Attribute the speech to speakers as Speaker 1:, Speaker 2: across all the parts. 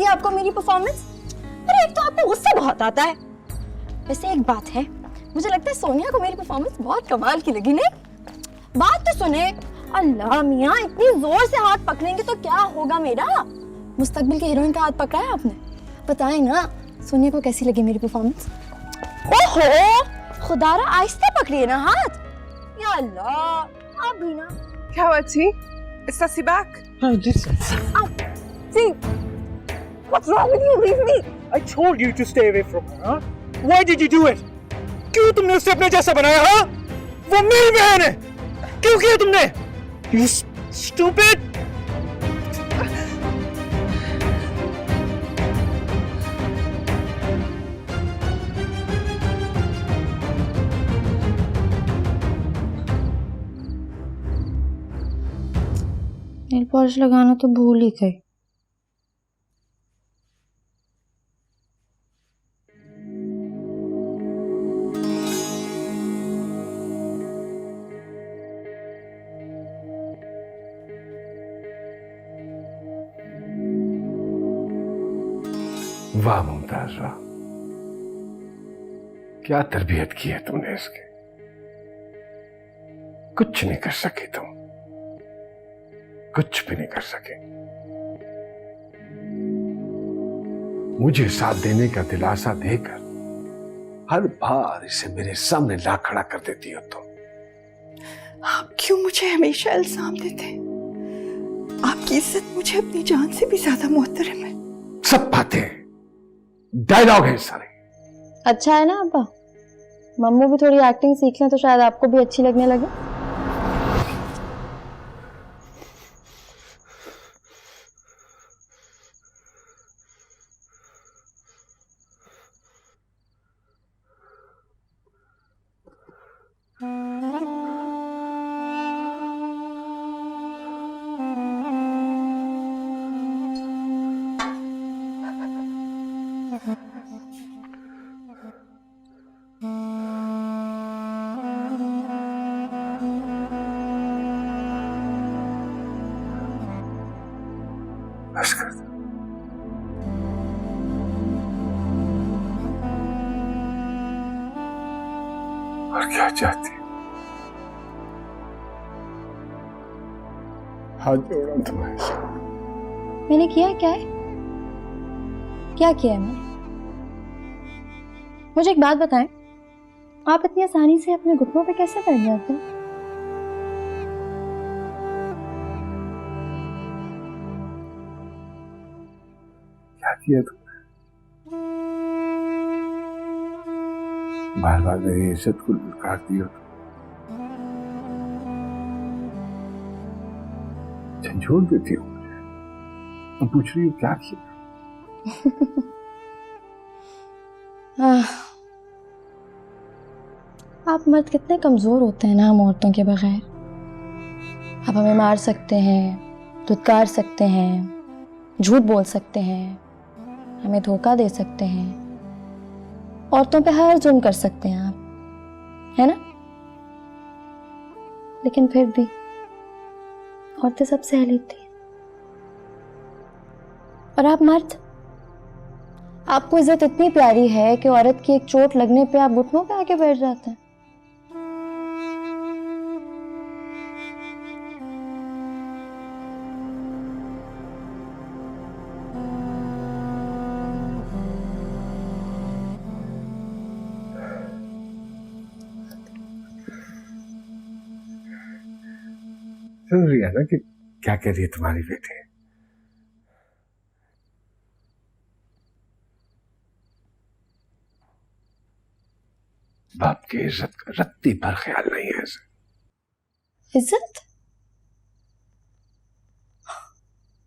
Speaker 1: आपको मेरी परफॉर्मेंस? अरे एक तो आपको गुस्सा बहुत आता है। वैसे एक बात है, मुझे लगता है सोनिया को मेरी परफॉर्मेंस बहुत कमाल की लगी। नहीं, बात तो सुने। अल्लाह मियाँ, इतनी जोर से हाथ पकड़ेंगे तो क्या होगा मेरा? मुस्तकबिल के हीरोइन का हाथ पकड़ा है आपने? बताएं ना सोनिया को कैसी लगी मेरी परफॉर्मेंस? ओहो खुदारा, आहिस्ता पकड़िए ना हाथ। या अल्लाह, आप भी ना।
Speaker 2: क्या हुआ जी? Is Sasi back?
Speaker 3: No, listen.
Speaker 1: See, what's wrong with you? Leave me.
Speaker 3: I told you to stay away from her, huh? Why did you do it? क्यों तुमने उसे अपने जैसा बनाया, हाँ? वो मेरी बहन है। क्यों किया तुमने? You stupid!
Speaker 1: नेल पॉलिश लगाना तो भूल ही गई।
Speaker 4: वाह मुमताज वाह, क्या तरबियत की है तुमने इसकी। कुछ नहीं कर सके तुम, कुछ भी नहीं कर सके। मुझे साथ देने का दिलासा देकर हर बार इसे मेरे सामने ला खड़ा कर देती हो तुम।
Speaker 2: आप क्यों मुझे हमेशा इल्जाम देते हैं? आपकी इज्जत मुझे अपनी जान से भी ज्यादा मोहतरम है।
Speaker 4: सब बातें डायलॉग है सारे।
Speaker 1: अच्छा है ना अब्बा, मम्मू भी थोड़ी एक्टिंग सीख लें तो शायद आपको भी अच्छी लगने लगे।
Speaker 4: बस कर दो। और क्या चाहती हो? हाथ जोड़ा तुम्हारे साथ।
Speaker 1: मैंने किया क्या है? क्या किया है मैंने? मुझे एक बात बताएं, आप इतनी आसानी से अपने घुटनों पे कैसे बैठ जाते हैं?
Speaker 4: क्या किया तुमने? बार बार मेरी इज्जत को लुकार दी हो। झंझोड़ देती हो मुझे। तुम पूछ रही हो क्या किया?
Speaker 1: आप मर्द कितने कमजोर होते हैं ना हम औरतों के बगैर। आप हमें मार सकते हैं, धुतकार सकते हैं, झूठ बोल सकते हैं, हमें धोखा दे सकते हैं, औरतों पे हर जुल्म कर सकते हैं आप, है ना? लेकिन फिर भी औरतें सब सह लेती हैं। और आप मर्द, आपको इज्जत इतनी प्यारी है कि औरत की एक चोट लगने पे आप घुटनों पे आके बैठ जाते हैं।
Speaker 4: सुन रही है ना कि क्या कह रही है तुम्हारी बेटी? बाप की इज्जत का रत्ती भर ख्याल नहीं है इसे।
Speaker 1: इज्जत?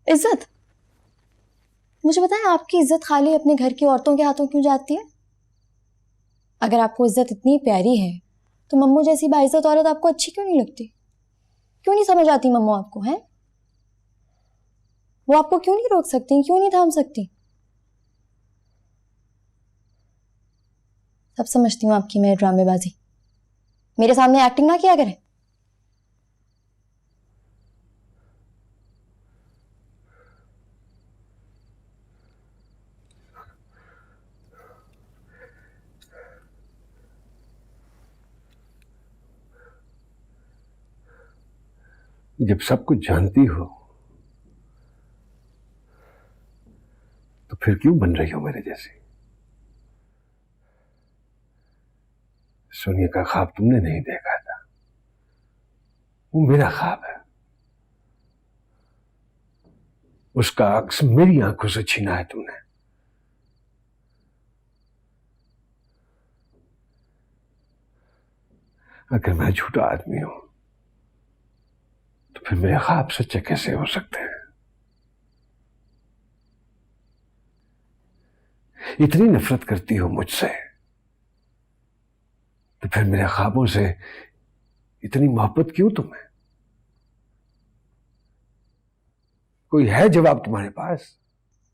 Speaker 1: इज्जत? मुझे बताएं, आपकी इज्जत खाली अपने घर की औरतों के हाथों क्यों जाती है? अगर आपको इज्जत इतनी प्यारी है तो मम्मू जैसी बाइज्जत औरत आपको अच्छी क्यों नहीं लगती? क्यों नहीं समझ आती मम्मू आपको? है वो आपको क्यों नहीं रोक सकती, क्यों नहीं थाम सकती? सब समझती हूँ आपकी मैं ड्रामेबाजी। मेरे सामने एक्टिंग ना किया करें।
Speaker 4: जब सब कुछ जानती हो तो फिर क्यों बन रही हो मेरे जैसी? सोनिया का ख्वाब तुमने नहीं देखा था, वो मेरा ख्वाब है। उसका अक्स मेरी आंखों से छीना है तुमने। अगर मैं झूठा आदमी हूं तो फिर मेरे ख्वाब सच्चे कैसे हो सकते हैं? इतनी नफरत करती हो मुझसे तो फिर मेरे ख्वाबों से इतनी मोहब्बत क्यों तुम्हें? कोई है जवाब तुम्हारे पास?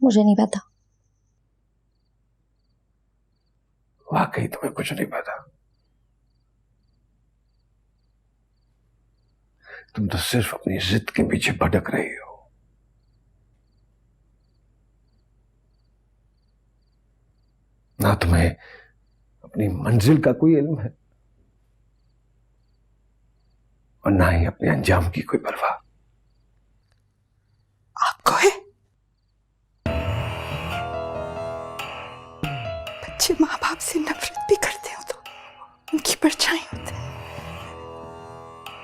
Speaker 1: मुझे नहीं पता।
Speaker 4: वाकई तुम्हें कुछ नहीं पता। तुम तो सिर्फ अपनी जिद के पीछे भटक रही हो। ना तुम्हें अपनी मंजिल का कोई इल्म है और ना ही अपने अंजाम की कोई परवाह।
Speaker 2: आपको है? बच्चे माँ बाप से नफरत भी करते हो तो उनकी परछाई होते हैं।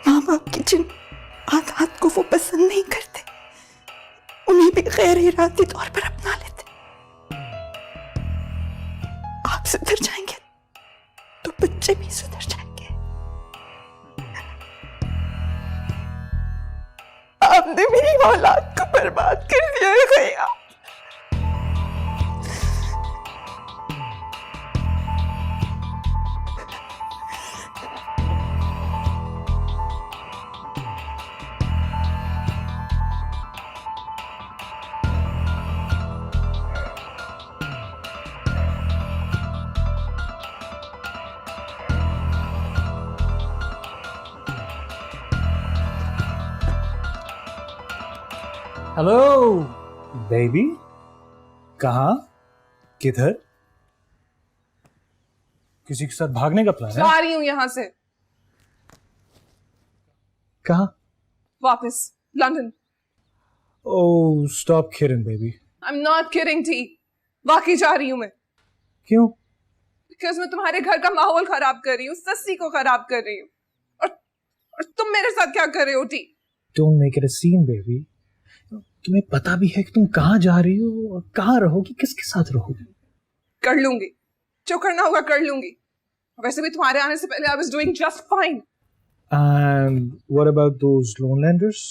Speaker 2: माँ बाप की जिन आदत को वो पसंद नहीं करते उन्हें भी गैर इरादी तौर पर अपना लेते। आप सुधर जाएंगे तो बच्चे भी सुधर जाएंगे। आपने मेरी औलाद को बर्बाद कर दिया है गया।
Speaker 3: हेलो बेबी, कहाँ, किधर? किसी के साथ भागने का प्लान है?
Speaker 5: जा रही हूँ यहाँ से
Speaker 3: कहाँ?
Speaker 5: वापस London.
Speaker 3: Oh stop kidding baby.
Speaker 5: I am not kidding T, वाकई जा रही हूँ मैं।
Speaker 3: क्यों?
Speaker 5: बिकॉज मैं तुम्हारे घर का माहौल खराब कर रही हूँ, सस्सी को खराब कर रही हूँ। और तुम मेरे साथ क्या कर रहे हो टी?
Speaker 3: Don't make it a scene baby. तुम्हें पता भी है कि तुम कहाँ जा रही हो और कहाँ रहोगी, किसके साथ रहोगी?
Speaker 5: कर लूंगी, जो करना होगा कर लूंगी। वैसे भी तुम्हारे आने से पहले I was doing just fine.
Speaker 3: And what about those loanlanders?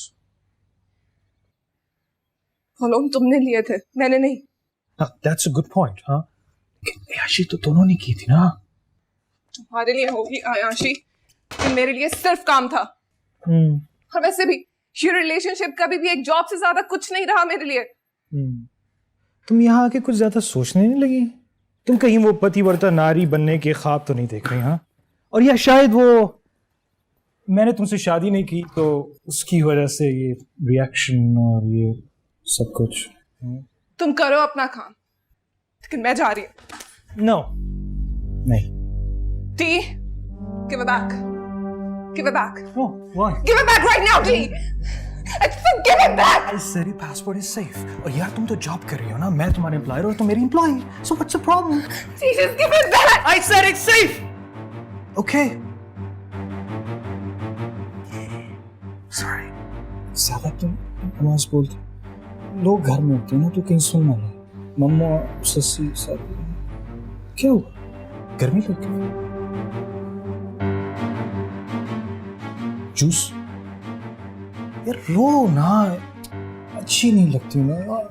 Speaker 5: वो लोन तुमने लिए थे, मैंने नहीं।
Speaker 3: That's a good point, हाँ? लेकिन अयाशी तो दोनों ने की थी ना?
Speaker 5: तुम्हारे लिए होगी अयाशी, कि मेरे लिए सिर्फ काम था। और वैसे भी ये रिलेशनशिप कभी भी एक जॉब से ज्यादा कुछ नहीं रहा मेरे लिए।
Speaker 3: तुम यहाँ आके कुछ ज्यादा सोचने नहीं लगी? तुम कहीं वो पतिव्रता नारी बनने के ख्वाब तो नहीं देख रही? हाँ, और या शायद वो मैंने तुमसे शादी नहीं की तो उसकी वजह से ये रिएक्शन और ये सब कुछ।
Speaker 5: तुम करो अपना काम, लेकिन मैं जा रही हूँ।
Speaker 3: नो, नहीं।
Speaker 5: T, give it back. Give it back.
Speaker 3: Oh, why?
Speaker 5: Give it back right now, T. I said give it back.
Speaker 3: I said your passport is safe. और यार तुम तो जॉब कर रही हो ना, मैं तुम्हारे एम्प्लॉयर और तुम मेरी employee. So what's the problem?
Speaker 5: T, just give it back.
Speaker 3: I said it's safe. Okay. Sorry. ज्यादा तुम आवाज बोलते। लोग घर में होते हैं ना तो कहीं सुन ना ले। मम्मा, सस्सी सब क्या हुआ? गर्मी लग गई? जूस यार लो ना, अच्छी नहीं लगती ना यार।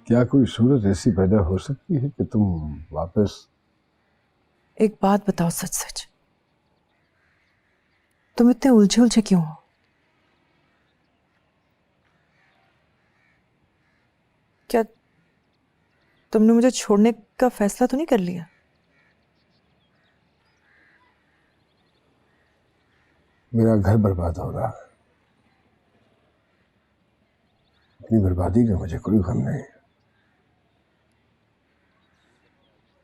Speaker 4: क्या कोई सूरत ऐसी पैदा हो सकती है कि तुम वापस?
Speaker 2: एक बात बताओ सच सच, तुम इतने उलझे उलझे क्यों हो? क्या तुमने मुझे छोड़ने का फैसला तो नहीं कर लिया?
Speaker 4: मेरा घर बर्बाद हो रहा है, अपनी बर्बादी का मुझे कोई गम नहीं,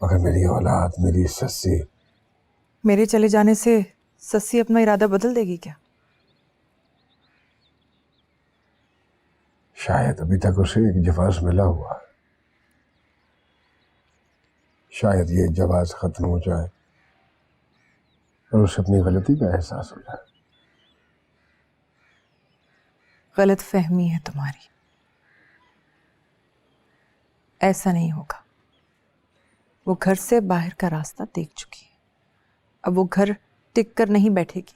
Speaker 4: मगर मेरी औलाद, मेरी सस्सी।
Speaker 2: मेरे चले जाने से सस्सी अपना इरादा बदल देगी क्या?
Speaker 4: शायद अभी तक उसे एक जवाब मिला हुआ है। शायद ये जवाब खत्म हो जाए और उसे अपनी गलती का एहसास हो जाए।
Speaker 2: गलत फहमी है तुम्हारी। ऐसा नहीं होगा। वो घर से बाहर का रास्ता देख चुकी है। अब वो घर टिक कर नहीं बैठेगी।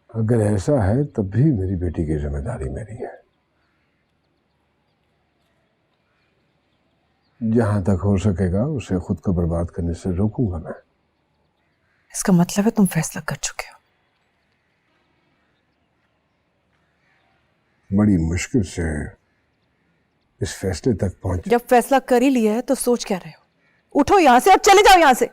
Speaker 4: अगर ऐसा है तब भी मेरी बेटी की जिम्मेदारी मेरी है। जहां तक हो सकेगा उसे खुद को बर्बाद करने से रोकूंगा मैं।
Speaker 2: इसका मतलब है तुम फैसला कर चुके हो।
Speaker 4: बड़ी मुश्किल से इस फैसले तक पहुंच।
Speaker 2: जब फैसला कर ही लिया है तो सोच क्या रहे हो? उठो यहां से और चले जाओ यहां से।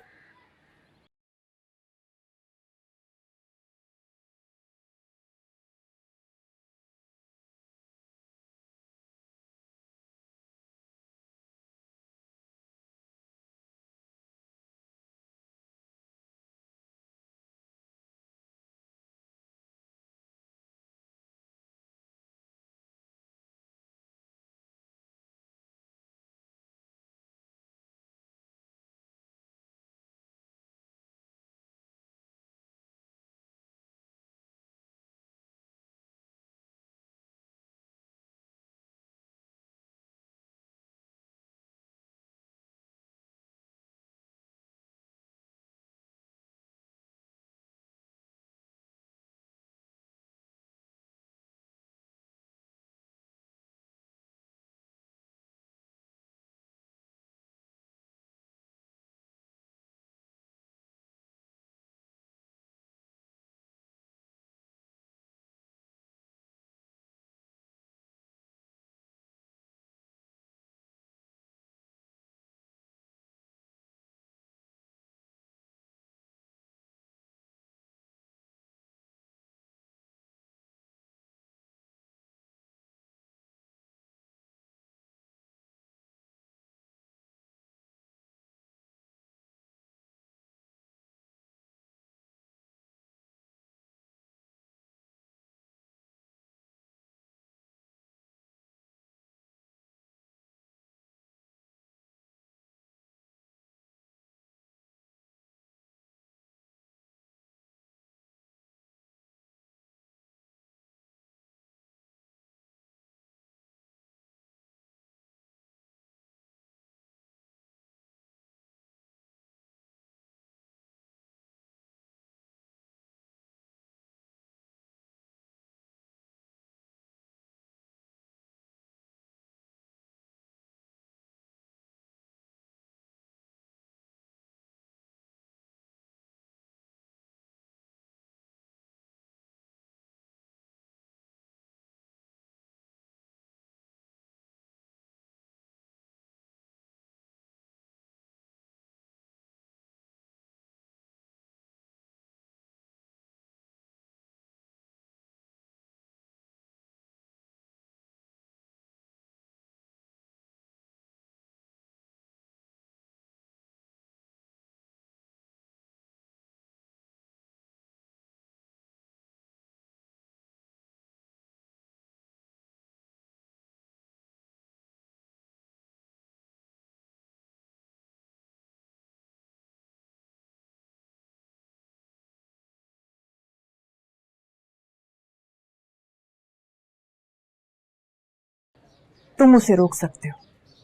Speaker 2: तुम उसे रोक सकते हो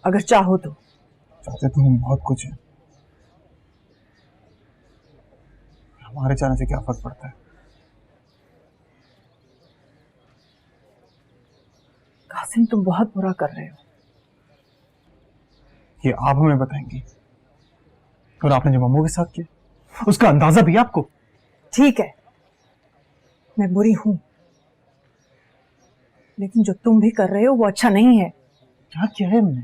Speaker 2: अगर चाहो तो।
Speaker 3: चाहते तो हम बहुत कुछ है। हमारे जाने से क्या फर्क पड़ता है?
Speaker 2: कासिम तुम बहुत बुरा कर रहे हो।
Speaker 3: ये आप हमें बताएंगी? और आपने जो मम्मू के साथ किया उसका अंदाजा भी है आपको?
Speaker 2: ठीक है, मैं बुरी हूं, लेकिन जो तुम भी कर रहे हो वो अच्छा नहीं है।
Speaker 3: क्या किया है मैंने?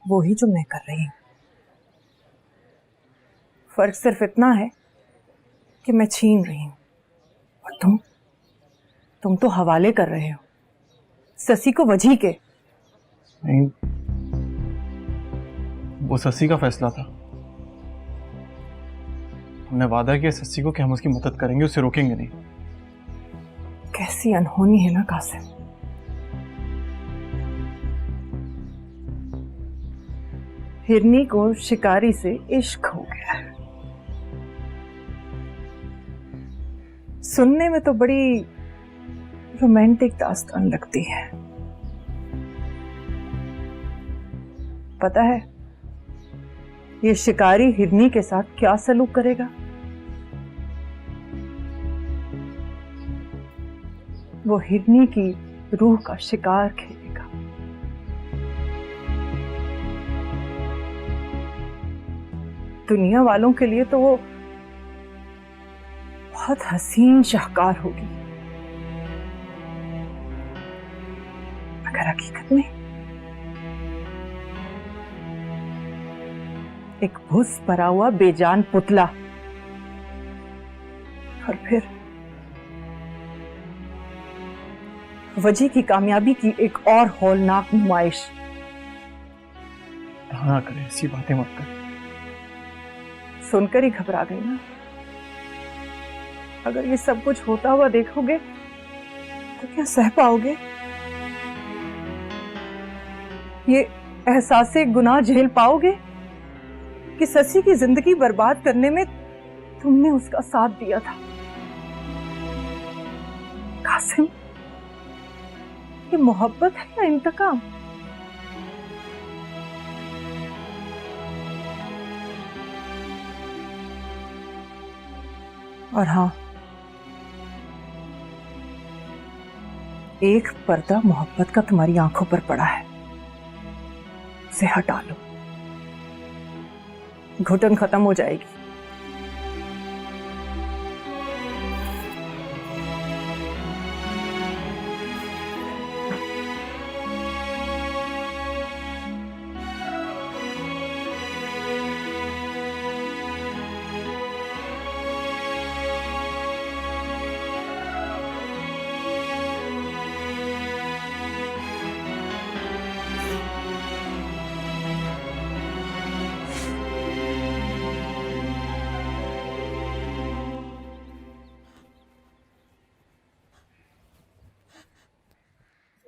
Speaker 2: वो ही जो मैं कर रही हूं। फर्क सिर्फ इतना है कि मैं छीन रही हूं और तुम तो हवाले कर रहे हो ससी को वजह के।
Speaker 3: नहीं, वो ससी का फैसला था। हमने वादा किया ससी को कि हम उसकी मदद करेंगे, उसे रोकेंगे नहीं।
Speaker 5: कैसी अनहोनी है ना कासिम। हिरनी को शिकारी से इश्क हो गया है। सुनने में तो बड़ी रोमांटिक दास्तान लगती है। पता है ये शिकारी हिरनी के साथ क्या सलूक करेगा? वो हिरनी की रूह का शिकार खेलेगा। दुनिया वालों के लिए तो वो बहुत हसीन शाहकार होगी, मगर हकीकत में एक भूस भरा हुआ बेजान पुतला। और फिर वजी की कामयाबी की एक और हौलनाक नुमाइश।
Speaker 3: हाँ करे, ऐसी बातें मत कर।
Speaker 5: सुनकर ही घबरा गई ना। अगर ये सब कुछ होता हुआ देखोगे तो क्या सह पाओगे? ये एहसासे गुनाह झेल पाओगे कि ससी की जिंदगी बर्बाद करने में तुमने उसका साथ दिया था? कासिम, ये मोहब्बत है या इंतकाम? और हाँ, एक पर्दा मोहब्बत का तुम्हारी आंखों पर पड़ा है, उसे हटा लो, घुटन खत्म हो जाएगी।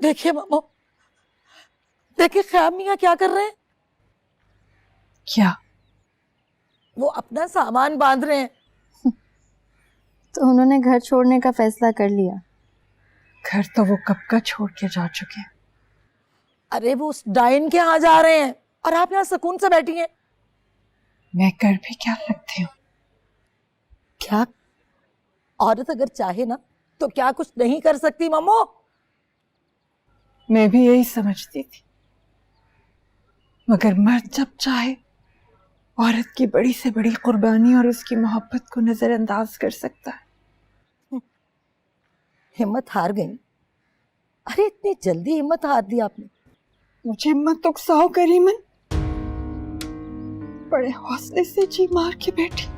Speaker 2: देखिए मामो, देखिए ख्याम मियां क्या कर रहे हैं।
Speaker 5: क्या?
Speaker 2: वो अपना सामान बांध रहे हैं।
Speaker 1: तो उन्होंने घर छोड़ने का फैसला कर लिया।
Speaker 5: घर तो वो कब का छोड़ के जा चुके हैं।
Speaker 2: अरे वो उस डाइन के यहाँ जा रहे हैं और आप यहाँ सुकून से बैठी हैं।
Speaker 5: मैं कर भी क्या सकती हूँ?
Speaker 2: क्या औरत अगर चाहे ना तो क्या कुछ नहीं कर सकती मामो?
Speaker 5: मैं भी यही समझती थी, मगर मर्द जब चाहे औरत की बड़ी से बड़ी कुर्बानी और उसकी मोहब्बत को नजरअंदाज कर सकता है।
Speaker 2: हिम्मत हार गई। अरे इतनी जल्दी हिम्मत हार दी आपने।
Speaker 5: मुझे मत उकसाओ करीमन, बड़े हौसले से जी मार के बैठी।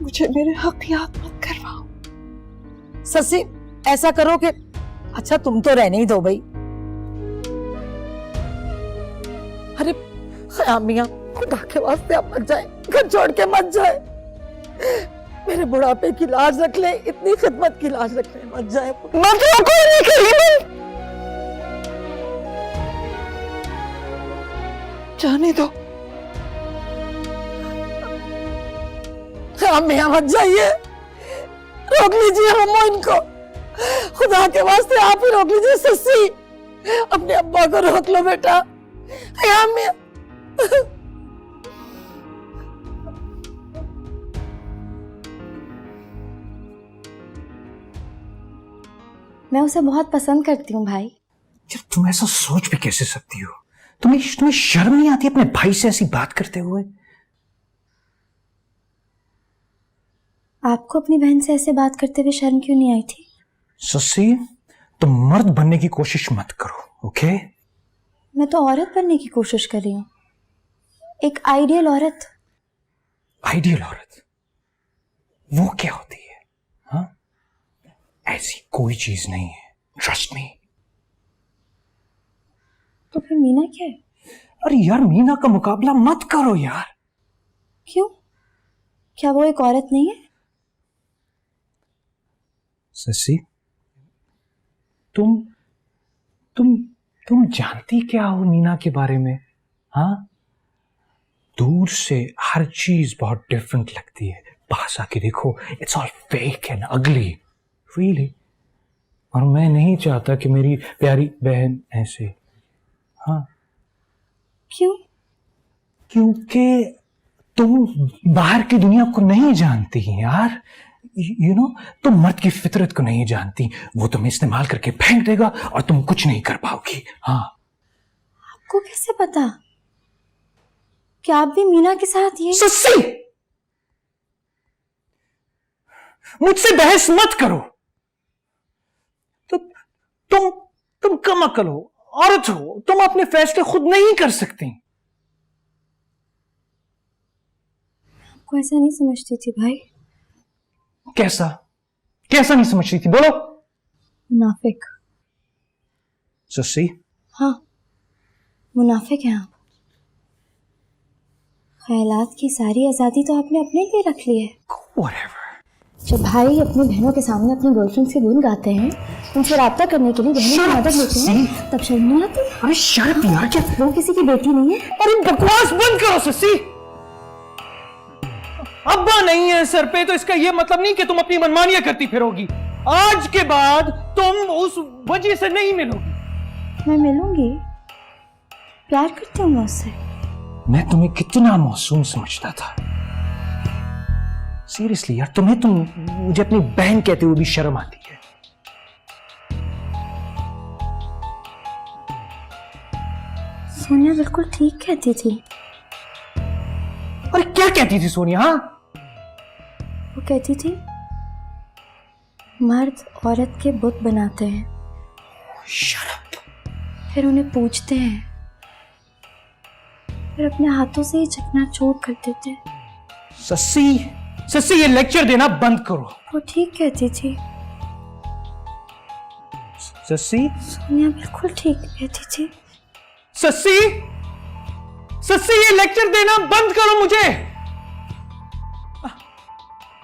Speaker 5: मुझे मेरे हक याद मत करवाओ।
Speaker 2: ससी, ऐसा करो कि अच्छा तुम तो रहने ही दो भाई। अरे ख्याम मियां, खुदा के वास्ते आप मत जाए, घर छोड़ के मत जाए। मेरे बुढ़ापे की लाज रख ले, इतनी खिदमत की लाज रख ले, मत जाए। मत रोको नहीं करीमन, जाने दो। ख्याम मियां मत जाइए, रोक लीजिए मम्मो इनको। खुदा के वास्ते आप ही रोक लीजिए। सस्सी, अपने अब्बा को रोक लो बेटा। ख्याम मियां।
Speaker 1: मैं उसे बहुत पसंद करती हूँ भाई।
Speaker 3: यार तुम ऐसा सोच भी कैसे सकती हो? तुम्हें शर्म नहीं आती अपने भाई से ऐसी बात करते हुए?
Speaker 1: आपको अपनी बहन से ऐसे बात करते हुए शर्म क्यों नहीं आई थी?
Speaker 3: ससी, तुम मर्द बनने की कोशिश मत करो, ओके?
Speaker 1: मैं तो औरत बनने की कोशिश कर रही हूँ, एक आइडियल औरत।
Speaker 3: आइडियल औरत वो क्या होती है? हाँ, ऐसी कोई चीज नहीं है, ट्रस्ट मी।
Speaker 1: तो फिर मीना क्या है?
Speaker 3: अरे यार, मीना का मुकाबला मत करो यार।
Speaker 1: क्यों? क्या वो एक औरत नहीं है?
Speaker 3: शशि, तुम तुम तुम जानती क्या हो मीना के बारे में? हाँ, दूर से हर चीज बहुत डिफरेंट लगती है, पास आके देखो इट्स ऑल फेक एंड अगली, रियली। और मैं नहीं चाहता कि मेरी प्यारी बहन ऐसे। हाँ,
Speaker 1: क्यों?
Speaker 3: क्योंकि तुम बाहर की दुनिया को नहीं जानती यार, यू नो, तुम मर्द की फितरत को नहीं जानती। वो तुम्हें इस्तेमाल करके फेंक देगा और तुम कुछ नहीं कर पाओगी। हाँ,
Speaker 1: आपको कैसे पता कि आप भी मीना के साथ ये?
Speaker 3: सस्सी, मुझसे बहस मत करो। तो तुम कम अकल हो, औरत हो, तुम अपने फैसले खुद नहीं कर सकती।
Speaker 1: आपको ऐसा नहीं समझती थी भाई।
Speaker 3: कैसा कैसा नहीं समझती थी, बोलो।
Speaker 1: मुनाफिक।
Speaker 3: सस्सी,
Speaker 1: हाँ, मुनाफिक हैं आप। ख्यालात की सारी आज़ादी तो आपने अपने लिए रख ली है।
Speaker 3: whatever।
Speaker 1: जब भाई अपनी बहनों के सामने अपनी गर्लफ्रेंड से गुन गाते हैं, उनसे राब्ता करने के लिए बहनों की मदद लेते हैं, तब शर्म नहीं आती?
Speaker 3: अरे शर्म यार, क्या
Speaker 1: वो किसी की बेटी नहीं है।
Speaker 3: अरे बकवास बंद करो सस्सी। अब्बा नहीं है सर पे तो इसका यह मतलब नहीं कि तुम अपनी मनमानियां करती फिरोगी। आज के बाद तुम उस वजह से नहीं मिलोगी।
Speaker 1: मैं मिलूंगी, प्यार करती हूँ मैं उससे।
Speaker 3: मैं तुम्हें कितना मासूम समझता था। सीरियसली यार, तुम मुझे अपनी बहन कहते हुए भी शर्म आती है।
Speaker 1: सोनिया बिल्कुल ठीक कहती थी।
Speaker 3: अरे क्या कहती थी सोनिया? हाँ,
Speaker 1: वो कहती थी मर्द औरत के बुत बनाते हैं, फिर उन्हें पूजते हैं, फिर अपने हाथों से ही चकनाचूर कर देते हैं।
Speaker 3: सस्सी ये लेक्चर देना बंद करो।
Speaker 1: वो ठीक कहती थी।
Speaker 3: सस्सी,
Speaker 1: सोनिया बिल्कुल ठीक कहती थी।
Speaker 3: सस्सी ये लेक्चर देना बंद करो मुझे।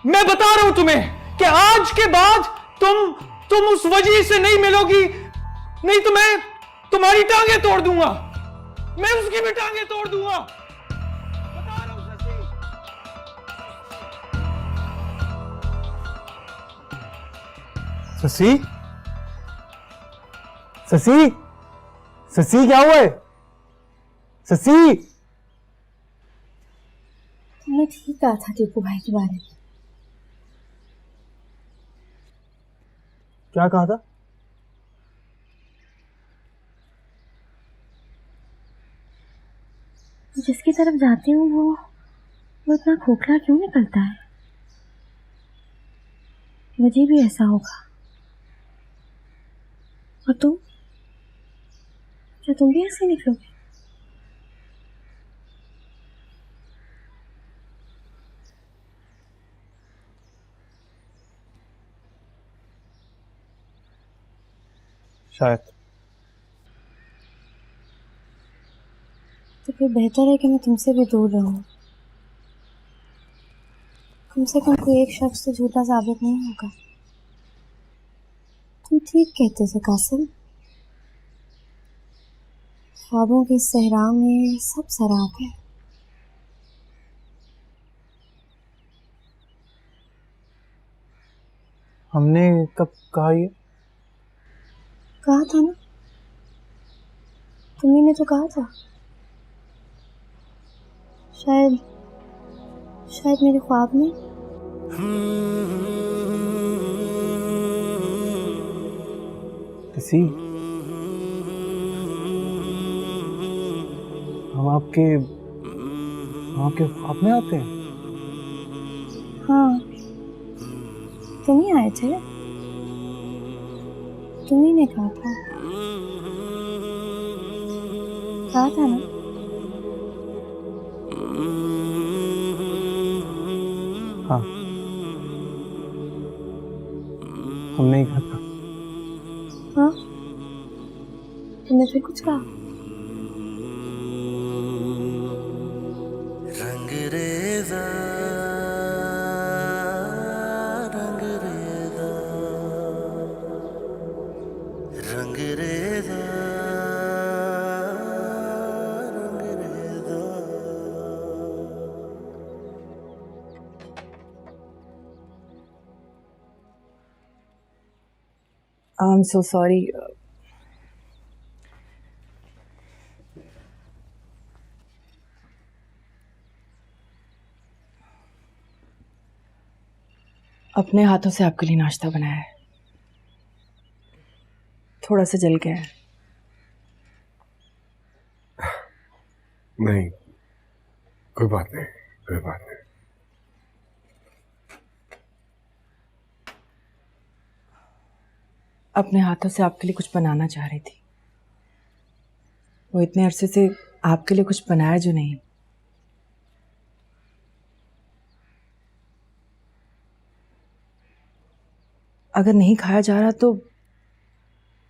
Speaker 3: मैं बता रहा हूं तुम्हें कि आज के बाद तुम उस वजह से नहीं मिलोगी, नहीं तो मैं तुम्हारी टांगे तोड़ दूंगा, मैं उसकी भी टांगे तोड़ दूंगा। बता रहा हूं
Speaker 6: शशि, शशि, शशि क्या हुआ है? शशि,
Speaker 1: तुमने ठीक कहा था टीपू भाई के बारे में।
Speaker 6: क्या कहा था?
Speaker 1: जिसकी तरफ जाती हूँ वो इतना खोखला क्यों निकलता है? मुझे भी ऐसा होगा। और तुम, क्या तुम भी ऐसे निकलोगे?
Speaker 6: शायद।
Speaker 1: तो फिर बेहतर है कि मैं तुमसे भी दूर रहूं। कम से कम कोई एक शख्स तो झूठा साबित नहीं होगा। तुम ठीक कहते थे कासिम, ख्वाबों के सहरा में सब सराप है।
Speaker 6: हमने कब कहा ये?
Speaker 1: कहा था ना, तुम्ही ने तो कहा था। शायद मेरे ख्वाब में।
Speaker 6: किसी हम आपके ख्वाब में आते हैं?
Speaker 1: हाँ, तुम ही आए थे, तुम्ही ने कहा था ना।
Speaker 6: हाँ, हमने ही कहा था।
Speaker 1: हाँ, तुमने फिर कुछ कहा?
Speaker 7: रंग रेजा
Speaker 2: आई एम सो सॉरी। अपने हाथों से आपके लिए नाश्ता बनाया है, थोड़ा सा जल गया है।
Speaker 4: नहीं, कोई बात नहीं, कोई बात नहीं।
Speaker 2: अपने हाथों से आपके लिए कुछ बनाना चाह रही थी, वो इतने अरसे से आपके लिए कुछ बनाया जो नहीं। अगर नहीं खाया जा रहा तो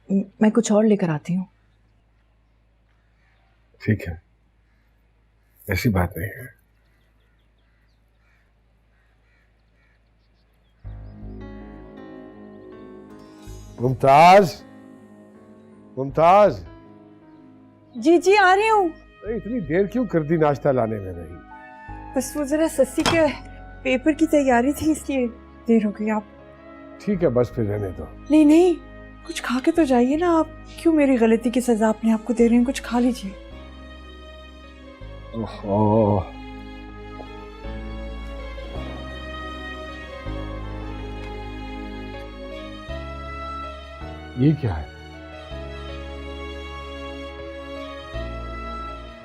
Speaker 2: मैं कुछ और लेकर आती हूँ।
Speaker 4: ठीक है, ऐसी बात नहीं है। मुमताज, मुमताज।
Speaker 2: जी जी आ रही हूँ।
Speaker 4: अरे इतनी देर क्यों कर दी नाश्ता लाने में? नहीं,
Speaker 2: बस वो जरा सस्सी के पेपर की तैयारी थी इसलिए देर हो गई। आप
Speaker 4: ठीक है, बस फिर रहने दो।
Speaker 2: नहीं नहीं, कुछ खा के तो जाइए ना। आप क्यों मेरी गलती की सजा अपने आप को दे रहे हैं? कुछ खा लीजिए।
Speaker 4: ओहो, ये क्या है?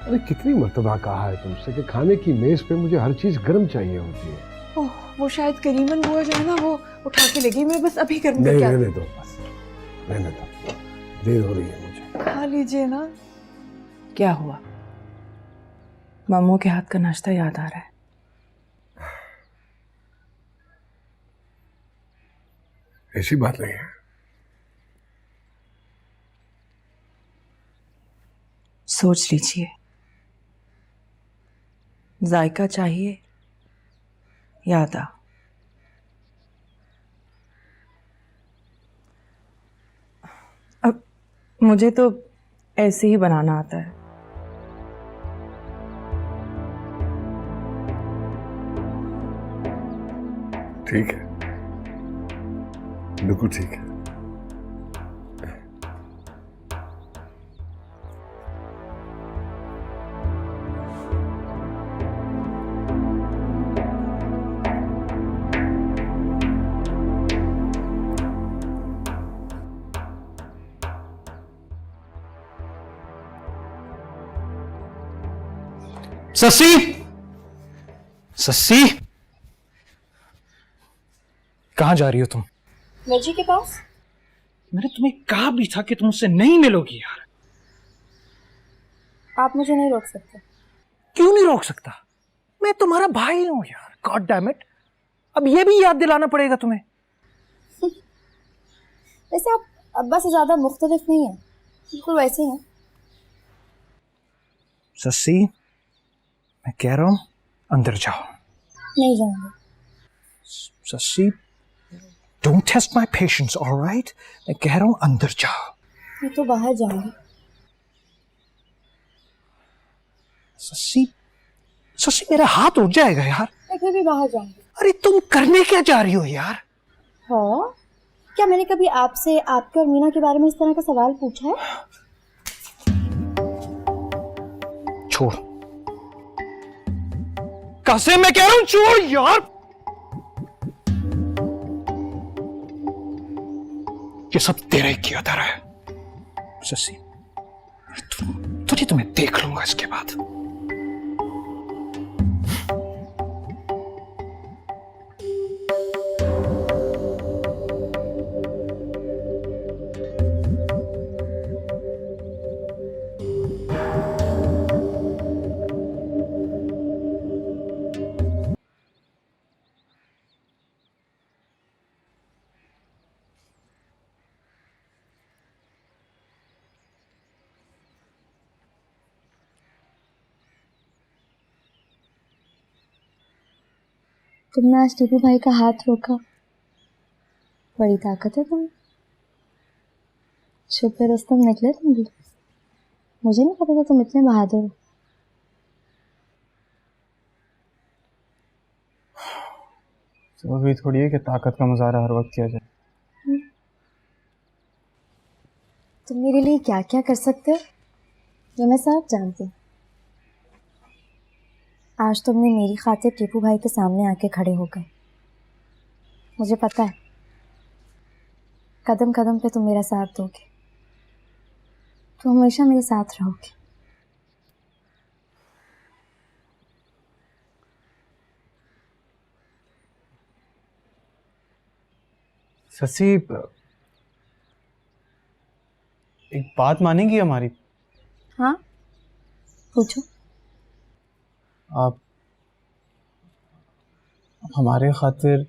Speaker 4: अरे कितनी मर्तबा कहा है तुमसे कि खाने की मेज पे मुझे हर चीज गर्म चाहिए होती है।
Speaker 2: ओह, वो शायद करीमन वो जो है ना, वो उठा के लगी। मैं बस अभी गर्म
Speaker 4: नहीं,
Speaker 2: करके
Speaker 4: रहने दो, बस रहने दो, देर हो रही है मुझे।
Speaker 2: खा लीजिए ना। क्या हुआ? मामू के हाथ का नाश्ता याद आ रहा है?
Speaker 4: ऐसी बात नहीं है।
Speaker 2: सोच लीजिए, जायका चाहिए, याद आ। अब मुझे तो ऐसे ही बनाना आता है।
Speaker 4: ठीक है, बिल्कुल ठीक है।
Speaker 3: सस्सी, सस्सी, कहां जा रही हो तुम?
Speaker 1: मिर्जी के पास।
Speaker 3: मैंने तुम्हें कहा भी था कि तुम उससे नहीं मिलोगी यार।
Speaker 1: आप मुझे नहीं रोक सकते।
Speaker 3: क्यों नहीं रोक सकता? मैं तुम्हारा भाई हूं यार, गॉड डैम इट। अब ये भी याद दिलाना पड़ेगा तुम्हें।
Speaker 1: वैसे आप अब्बा से ज्यादा मुख्तलिफ नहीं है, बिल्कुल वैसे ही हैं।
Speaker 3: सस्सी, मैं कह रहा हूं अंदर जाओ।
Speaker 1: नहीं जाऊंगी।
Speaker 3: Sassi, don't test my patience, alright? मैं कह रहा हूं अंदर जाओ।
Speaker 1: मैं तो बाहर जाऊंगी।
Speaker 3: सस्सी, सस्सी मेरा हाथ उठ जाएगा यार।
Speaker 1: मैं फिर भी बाहर जाऊंगी।
Speaker 3: अरे तुम करने क्या जा रही हो यार?
Speaker 1: हाँ, क्या मैंने कभी आपसे आपके और मीना के बारे में इस तरह का सवाल पूछा है?
Speaker 3: छोड़, कैसे? मैं कह रहा हूं छोड़ यार। ये सब तेरे ही किया था है सस्सी। तुझे तो मैं देख लूंगा इसके बाद।
Speaker 1: तुमने आज टीपू भाई का हाथ रोका, बड़ी ताकत है तुम्हें। छुपे रुस्तम निकले तुम भी। मुझे नहीं पता था तुम इतने बहादुर हो।
Speaker 6: जरूरी थोड़ी है कि ताकत का मुजाहरा हर वक्त किया जाए।
Speaker 1: तुम मेरे लिए क्या क्या कर सकते हो जो मैं सब जानती हूँ। आज तुमने मेरी खातिर टीपू भाई के सामने आके खड़े हो गए। मुझे पता है कदम कदम पे तुम मेरा साथ दोगे, तुम हमेशा मेरे साथ रहोगे।
Speaker 6: शशि, एक बात मानेंगी हमारी?
Speaker 1: हाँ पूछो।
Speaker 6: आप हमारे खातिर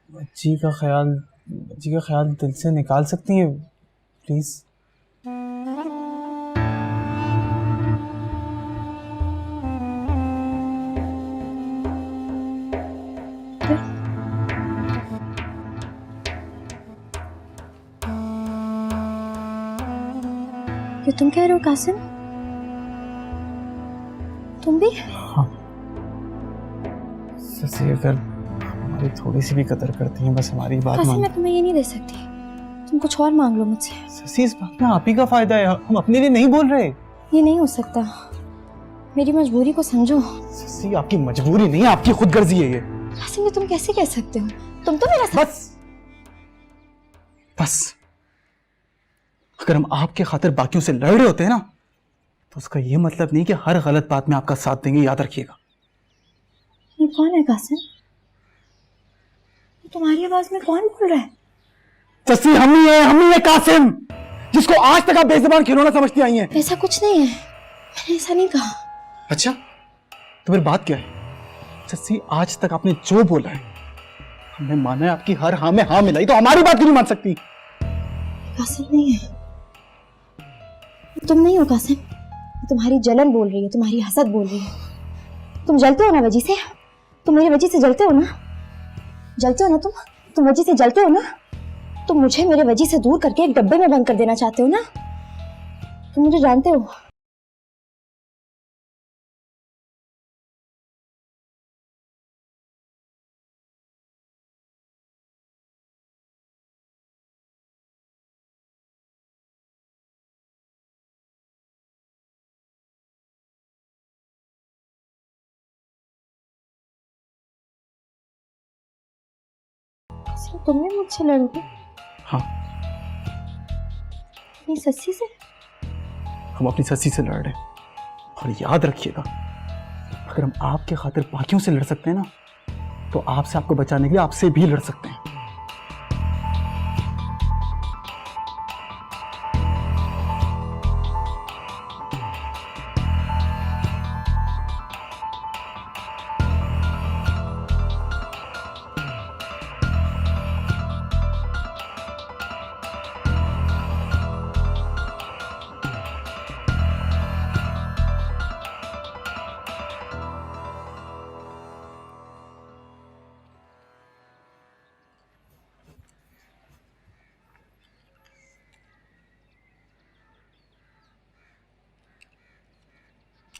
Speaker 6: बच्ची का ख्याल दिल से निकाल सकती हैं प्लीज?
Speaker 1: ये तुम कह रहे हो कासिम? तुम भी?
Speaker 6: हाँ शशि, अगर हमारी थोड़ी सी भी कदर करती हैं, बस हमारी बात
Speaker 1: कासिम
Speaker 6: मान।
Speaker 1: मैं तुम्हें ये नहीं दे सकती, तुम कुछ और मांग लो मुझसे।
Speaker 6: शशि, इस बात में आप ही का फायदा है, हम अपने लिए नहीं बोल रहे।
Speaker 1: ये नहीं हो सकता, मेरी मजबूरी को समझो।
Speaker 6: शशि, आपकी मजबूरी नहीं है, आपकी खुदगर्जी है ये।
Speaker 1: कासिम ये तुम कैसे कह सकते हो? तुम तो मेरा
Speaker 6: बस अगर हम आपके खातिर बाकियों से लड़ रहे होते हैं ना, तो उसका ये मतलब नहीं कि हर गलत बात में आपका साथ देंगे, याद रखिएगा।
Speaker 1: ये कौन है कासिम? तुम्हारी आवाज में कौन बोल रहा है?
Speaker 6: शशि, हम ही है कासिम, जिसको आज तक आप बेज़बान खिलौना समझती आई हैं।
Speaker 1: ऐसा कुछ नहीं है, मैंने ऐसा नहीं कहा।
Speaker 6: अच्छा, तो फिर बात क्या है? शशि, आज तक आपने जो बोला है हमने माना है, आपकी हर हाँ में हाँ मिलाई, तो हमारी बात क्यों नहीं मान सकती?
Speaker 1: कासिम नहीं है, तुम नहीं हो कासिम। तुम्हारी जलन बोल रही है, तुम्हारी हसद बोल रही है। तुम जलते हो ना वजह से, तुम मेरी वजह से जलते हो ना, जलते हो ना तुम वजह से जलते हो ना। तुम मुझे मेरे वजह से दूर करके एक डब्बे में बंद कर देना चाहते हो ना, तुम मुझे जानते हो। तुमने मुझसे लड़ोगे?
Speaker 6: हाँ,
Speaker 1: अपनी सच्ची से?
Speaker 6: हम अपनी शशि से लड़ रहे हैं, और याद रखिएगा अगर हम आपके खातिर बाकियों से लड़ सकते हैं ना, तो आपसे आपको बचाने के लिए आपसे भी लड़ सकते हैं।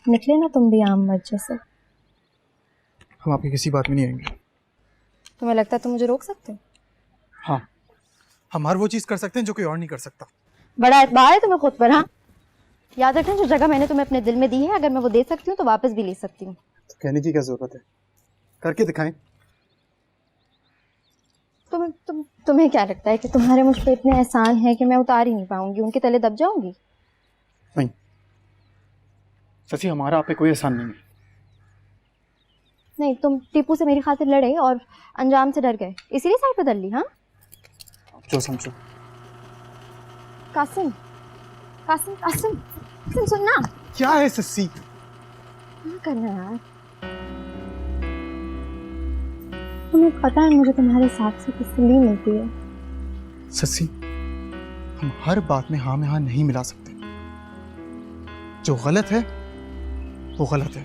Speaker 1: निकले ना तुम भी आम मर्द जैसे।
Speaker 6: हम आपकी किसी बात में नहीं आएंगे।
Speaker 1: तुम्हें लगता है तुम मुझे रोक सकते हो?
Speaker 6: हाँ, हम हर वो चीज कर सकते हैं जो कोई और नहीं कर सकता।
Speaker 1: बड़ा एतबार है तुम्हें खुद पर। हाँ, याद रखना जो जगह मैंने तुम्हें अपने दिल में दी है, अगर मैं वो दे सकती हूँ तो वापस भी ले सकती हूँ।
Speaker 6: तो कहने की क्या जरूरत है, करके दिखाएं।
Speaker 1: तुम्हें क्या लगता है कि तुम्हारे मुझ पे इतने एहसान है कि मैं उतार ही नहीं पाऊंगी, उनके तले दब जाऊंगी?
Speaker 6: नहीं शशि, हमारा आप पे कोई एहसान नहीं है।
Speaker 1: नहीं, तुम टीपू से मेरी खातिर लड़े और अंजाम से डर गए, इसीलिए साइड बदल ली। हाँ,
Speaker 6: जो समझो।
Speaker 1: कासिम कासिम कासिम कासिम सुनना।
Speaker 6: क्या है शशि?
Speaker 1: क्या करना यार, तुम्हें पता है मुझे तुम्हारे साथ से तसल्ली मिलती है।
Speaker 6: शशि, हम हर बात में हाँ नहीं मिला सकते। जो गलत है वो गलत है।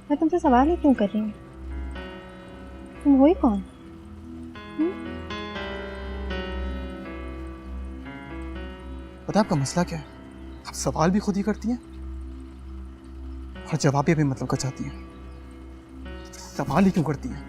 Speaker 1: मैं तुमसे सवाल ही क्यों कर रही हूँ? तुम हो ही कौन?
Speaker 6: पता है आपका मसला क्या है? आप सवाल भी खुद ही करती हैं और जवाब भी मतलब का चाहती हैं। सवाल ही क्यों करती हैं?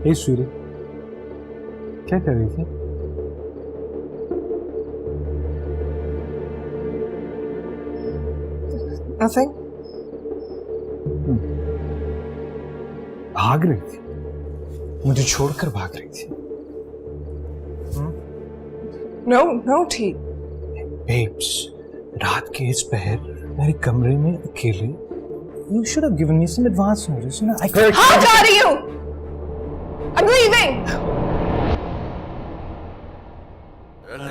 Speaker 3: हे सूर्य, क्या कर रही थी?
Speaker 5: Nothing.
Speaker 3: भाग रही थी, मुझे छोड़कर भाग रही थी।
Speaker 5: No, ठीक।
Speaker 3: Babes, रात के इस पहर मेरे कमरे में अकेले, you should have given me some advance notice, you know, I
Speaker 5: हाँ जा रही हूँ। I'm leaving.